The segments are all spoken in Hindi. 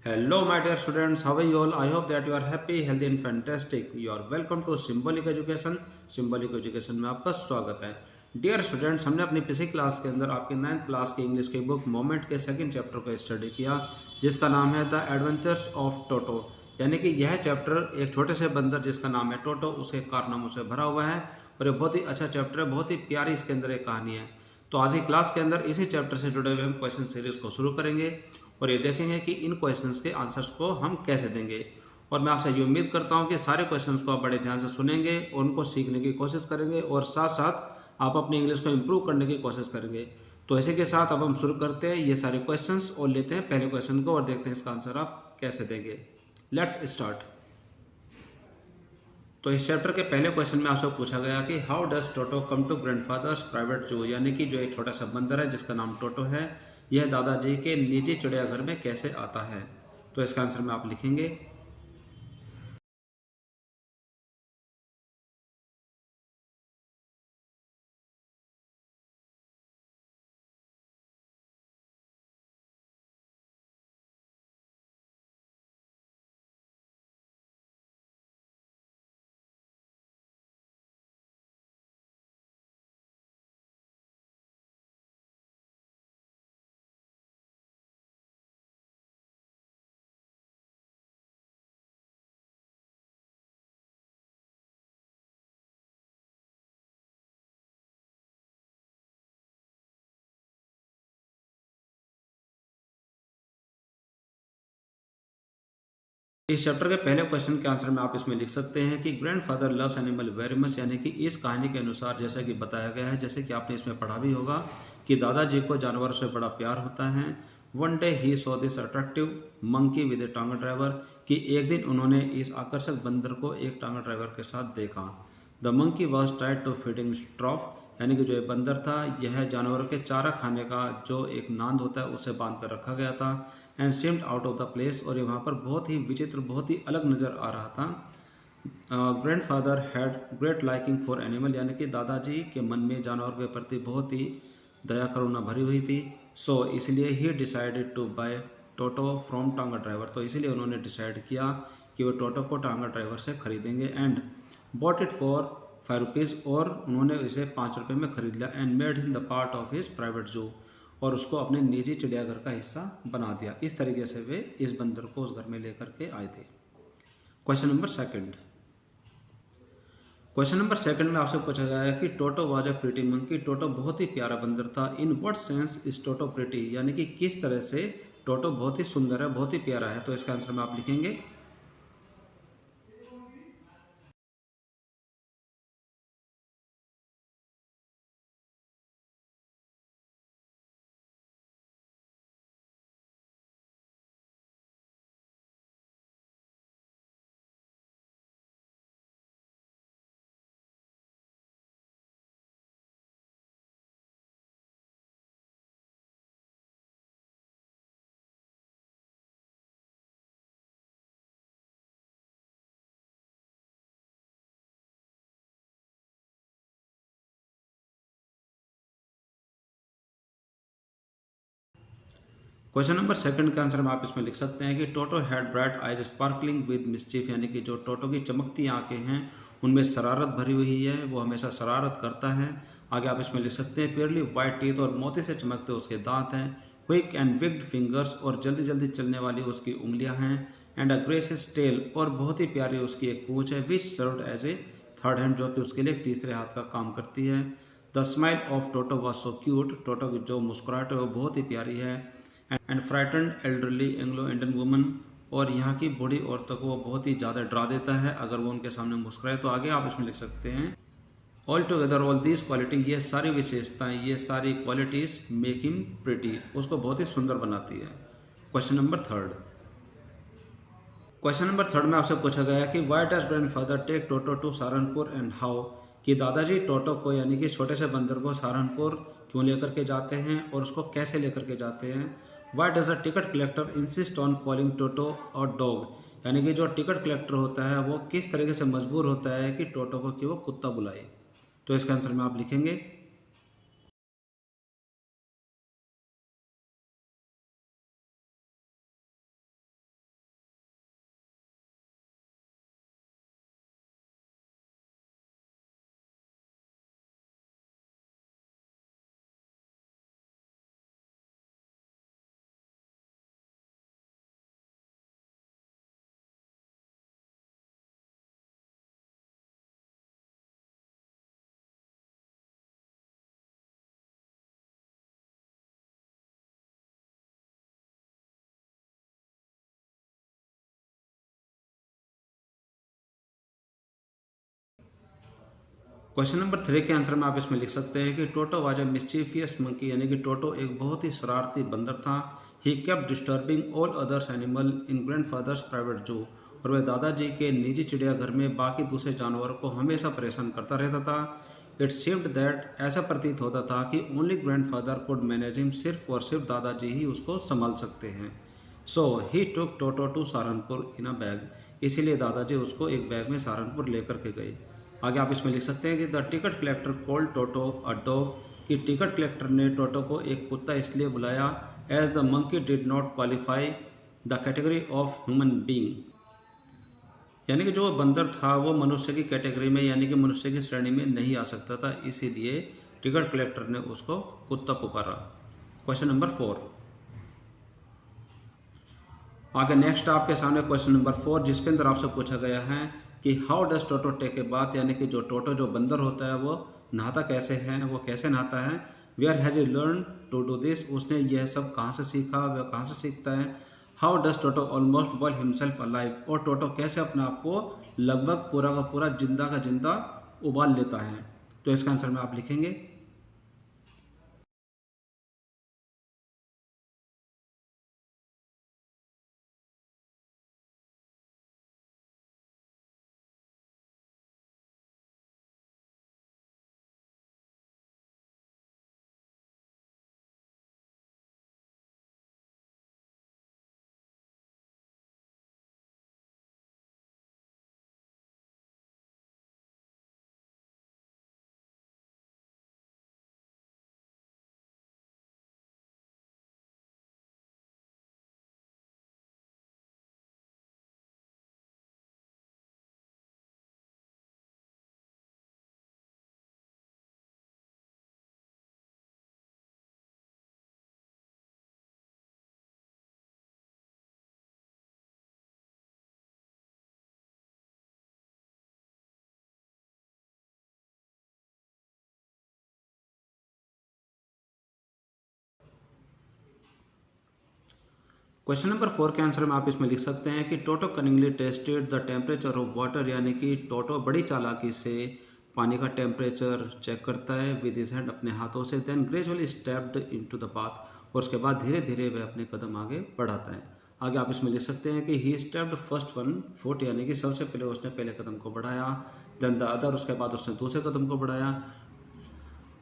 Hello, my dear students. How are you all? I hope that you are happy, healthy, and fantastic. You are welcome to Symbolic Education. Symbolic Education में आपका स्वागत है. डियर स्टूडेंट्स, हमने अपनी पिछली क्लास के अंदर आपके 9th क्लास की इंग्लिश की बुक मोमेंट के सेकंड चैप्टर को स्टडी किया, जिसका नाम है द एडवेंचर्स ऑफ टोटो. यानी कि यह चैप्टर एक छोटे से बंदर जिसका नाम है टोटो, उसके कारनामों से भरा हुआ है और ये बहुत ही अच्छा चैप्टर है, बहुत ही प्यारी इसके अंदर एक कहानी है. तो आज की क्लास के अंदर इसी चैप्टर से जुड़े हुए हम क्वेश्चन सीरीज को शुरू करेंगे और ये देखेंगे कि इन क्वेश्चंस के आंसर्स को हम कैसे देंगे. और मैं आपसे ये उम्मीद करता हूँ कि सारे क्वेश्चंस को आप बड़े ध्यान से सुनेंगे और उनको सीखने की कोशिश करेंगे और साथ साथ आप अपनी इंग्लिश को इम्प्रूव करने की कोशिश करेंगे. तो इसी के साथ अब हम शुरू करते हैं ये सारे क्वेश्चंस और लेते हैं पहले क्वेश्चन को और देखते हैं इसका आंसर आप कैसे देंगे. Let's start. तो इस चैप्टर के पहले क्वेश्चन में आपसे पूछा गया कि how does Toto come to grandfather's private zoo. यानी कि जो एक छोटा सा बंदर है जिसका नाम टोटो है, यह दादाजी के निजी चिड़ियाघर में कैसे आता है. तो इसका आंसर में आप लिखेंगे. इस चैप्टर के पहले क्वेश्चन के आंसर में आप इसमें लिख सकते हैं कि grandfather loves animal very much. यानी कि इस कहानी के अनुसार जैसा कि बताया गया है, जैसे कि आपने इसमें पढ़ा भी होगा कि दादाजी को जानवरों से बड़ा प्यार होता है. One day he saw this attractive monkey with a tonga driver. कि एक दिन उन्होंने इस आकर्षक बंदर को एक टांगा ड्राइवर के साथ देखा. The monkey was tied to feeding trough. यानी कि जो ये बंदर था यह जानवरों के चारा खाने का जो एक नांद होता है उसे बांध कर रखा गया था. And seemed out of the place. और ये वहाँ पर बहुत ही विचित्र, बहुत ही अलग नज़र आ रहा था. Grandfather had great liking for animal. यानी कि दादाजी के मन में जानवर के प्रति बहुत ही दया करुणा भरी हुई थी. सो इसलिए he decided to buy Toto from tonga driver. तो इसीलिए उन्होंने डिसाइड किया कि वो टोटो को टांगा ड्राइवर से खरीदेंगे. And bought it for ₹5. और उन्होंने इसे ₹5 में खरीद लिया. And made him the part of his private जू. और उसको अपने निजी चिड़ियाघर का हिस्सा बना दिया. इस तरीके से वे इस बंदर को उस घर में लेकर के आए थे. Question number second. Question number second में आपसे पूछा गया है कि Toto was a pretty monkey. Toto बहुत ही प्यारा बंदर था. In what sense is Toto pretty. यानी कि किस तरह से टोटो बहुत ही सुंदर है, बहुत ही प्यारा है. तो इसका आंसर में आप लिखेंगे. क्वेश्चन नंबर सेकंड का आंसर में आप इसमें लिख सकते हैं कि Toto had bright eyes sparkling with mischief. यानी कि जो टोटो की चमकती आंखें हैं उनमें शरारत भरी हुई है, वो हमेशा शरारत करता है. आगे आप इसमें लिख सकते हैं पियरली वाइट टीथ. और मोती से चमकते उसके दांत हैं. Quick and wicked fingers. और जल्दी जल्दी चलने वाली उसकी उंगलियां हैं. And a gracious tail. और बहुत ही प्यारी उसकी एक पूंछ है. Which served as a third hand. जो कि उसके लिए एक तीसरे हाथ का काम करती है. The smile of Toto was so cute. Toto की जो मुस्कुराहट है वो बहुत ही प्यारी है. And frightened elderly Anglo Indian woman. और यहाँ की बूढ़ी औरतों को वो बहुत ही ज़्यादा डरा देता है अगर वो उनके सामने मुस्कुराए. तो आगे आप इसमें लिख सकते हैं all together all this quality. ये सारी विशेषताएं, ये सारी क्वालिटीज मेक हिम प्रिटी. उसको बहुत ही सुंदर बनाती है. Question number third. Question number third में आपसे पूछा गया कि why does grandfather take Toto to Saharanpur and how. कि दादाजी टोटो को यानी कि छोटे से बंदर को सहारनपुर क्यों लेकर के जाते हैं और उसको कैसे लेकर के जाते हैं. Why does the ticket collector insist on calling Toto और डॉग. यानी कि जो टिकट कलेक्टर होता है वो किस तरीके से मजबूर होता है कि टोटो को कि वो कुत्ता बुलाए. तो इसका आंसर में आप लिखेंगे. क्वेश्चन नंबर 3 के आंसर में आप इसमें लिख सकते हैं कि टोटो वाज ए मिस्चीफियस मंकी, यानी कि टोटो एक बहुत ही शरारती बंदर था। He kept disturbing all others animal in grandfathers private जू, और वह दादाजी के निजी चिड़ियाघर में बाकी दूसरे जानवरों को हमेशा परेशान करता रहता था। इट सीम्ड दैट, ऐसा प्रतीत होता था कि only grandfather could manage him, सिर्फ और सिर्फ दादाजी ही उसको संभाल सकते हैं। So he took Toto to Saharanpur in a bag, इसीलिए दादाजी उसको एक बैग में सहारनपुर लेकर के गए। आगे आप इसमें लिख सकते हैं कि the ticket collector called Toto a dog, कि टिकट कलेक्टर ने टोटो को एक कुत्ता इसलिए बुलाया as the monkey did not qualify the category of human being, यानी कि जो बंदर था वो मनुष्य की कैटेगरी में, यानी कि मनुष्य की श्रेणी में नहीं आ सकता था, इसीलिए टिकट कलेक्टर ने उसको कुत्ता पुकारा। Question number 4। आगे नेक्स्ट आपके सामने क्वेश्चन नंबर 4, जिसके अंदर आपसे पूछा गया है कि how does Toto take a bath, यानी कि जो टोटो जो बंदर होता है वो नहाता कैसे है, वो कैसे नहाता है। Where has he learn to do this, उसने यह सब कहाँ से सीखा, वह कहाँ से सीखता है। How does Toto almost boil himself alive, और टोटो कैसे अपने आप को लगभग पूरा का पूरा जिंदा का जिंदा उबाल लेता है। तो इसका आंसर में आप लिखेंगे। क्वेश्चन नंबर 4 के आंसर में आप इसमें लिख सकते हैं कि Toto cunningly tested the temperature of water, यानी कि टोटो बड़ी चालाकी से पानी का टेम्परेचर चेक करता है विद हिज हैंड, अपने हाथों से। Then gradually stepped into the bath, और उसके बाद धीरे धीरे वह अपने कदम आगे बढ़ाता है। आगे आप इसमें लिख सकते हैं कि ही स्टेप्ड फर्स्ट 1 फुट, यानी कि सबसे पहले उसने पहले कदम को बढ़ाया। देन द अदर, उसके बाद उसने दूसरे कदम को बढ़ाया।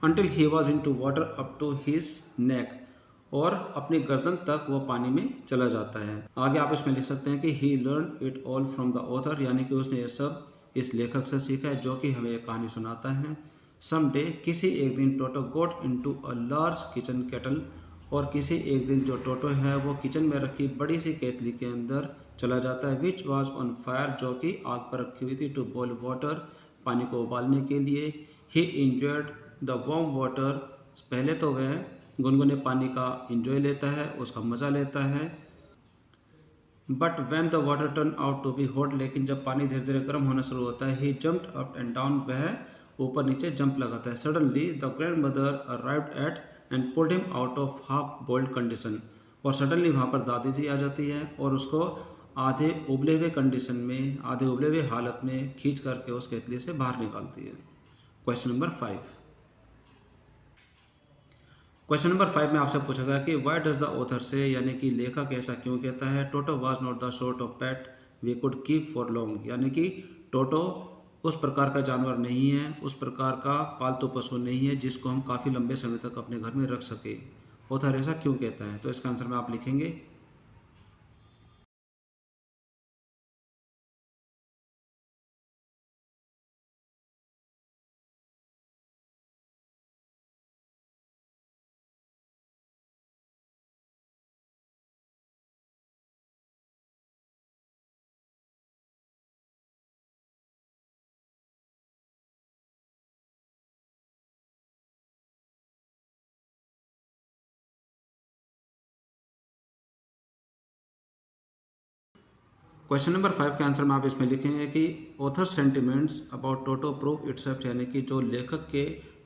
until he was into water up to his neck, और अपनी गर्दन तक वो पानी में चला जाता है। आगे आप इसमें लिख सकते हैं कि he learned it all from the author, यानी कि उसने ये सब इस लेखक से सीखा है जो कि हमें एक कहानी सुनाता है। someday, किसी एक दिन टोटो got into a large kitchen kettle, और किसी एक दिन जो टोटो है वो किचन में रखी बड़ी सी केतली के अंदर चला जाता है। विच वॉज ऑन फायर, जो कि आग पर रखी हुई थी। टू बॉयल वाटर, पानी को उबालने के लिए। ही इंजॉयड द वार्म वाटर, पहले तो वह गुनगुने पानी का इंजॉय लेता है, उसका मज़ा लेता है। But when the water turn out to be hot, लेकिन जब पानी धीरे धीरे गर्म होना शुरू होता है। ही जंप्ड अप एंड डाउन, वह ऊपर नीचे जंप लगाता है। Suddenly the grand mother arrived at and pulled him out of half boiled condition, और सडनली वहाँ पर दादी जी आ जाती है और उसको आधे उबले हुए कंडीशन में, आधे उबले हुए हालत में खींच करके उस केतली से बाहर निकालती है। Question number 5। क्वेश्चन नंबर 5 में आपसे पूछा गया कि वाई डज द ऑथर से, यानी कि लेखक ऐसा क्यों कहता है। Toto was not the sort of pet we could keep for long, यानी कि टोटो उस प्रकार का जानवर नहीं है, उस प्रकार का पालतू पशु नहीं है जिसको हम काफ़ी लंबे समय तक अपने घर में रख सके। ऑथर ऐसा क्यों कहता है, तो इसका आंसर में आप लिखेंगे। क्वेश्चन नंबर 5 के आंसर में आप इसमें लिखेंगे कि author sentiments about toto prove itself, यानी कि जो लेखक के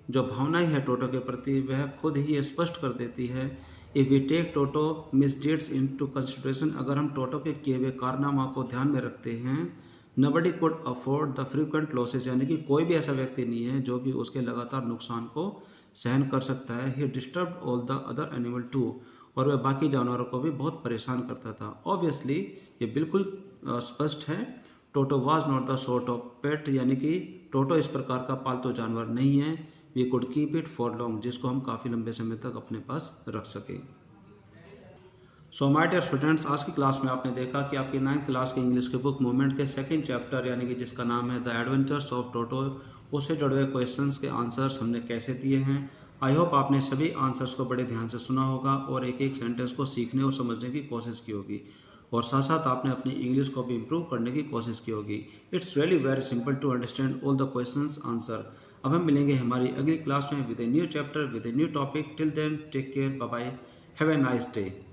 जो भावनाएं है टोटो के प्रति वह खुद ही स्पष्ट कर देती है। If we take Toto misdeeds into consideration, अगर हम टोटो के किए हुए कारनामा को ध्यान में रखते हैं nobody could afford the frequent losses, यानी कि कोई भी ऐसा व्यक्ति नहीं है जो कि उसके लगातार नुकसान को सहन कर सकता है। He disturb all the other animal too, और वह बाकी जानवरों को भी बहुत परेशान करता था। ऑब्वियसली ये बिल्कुल स्पष्ट है, Toto was not the sort of pet, यानी कि टोटो इस प्रकार का पालतू जानवर नहीं है। We could keep it for long, जिसको हम काफ़ी लंबे समय तक अपने पास रख सकें। सो माय डियर स्टूडेंट्स, आज की क्लास में आपने देखा कि आपकी 9th क्लास की इंग्लिश की बुक मूवमेंट के सेकंड चैप्टर, यानी कि जिसका नाम है द एडवेंचर्स ऑफ टोटो, उससे जुड़े हुए क्वेश्चंस के आंसर्स हमने कैसे दिए हैं। आई होप आपने सभी आंसर्स को बड़े ध्यान से सुना होगा और एक एक सेंटेंस को सीखने और समझने की कोशिश की होगी, और साथ साथ आपने अपनी इंग्लिश को भी इम्प्रूव करने की कोशिश की होगी। It's really very simple to understand all the questions answer. अब हम मिलेंगे हमारी अगली क्लास में with a new chapter, with a new topic. Till then take care, bye bye, have a nice day.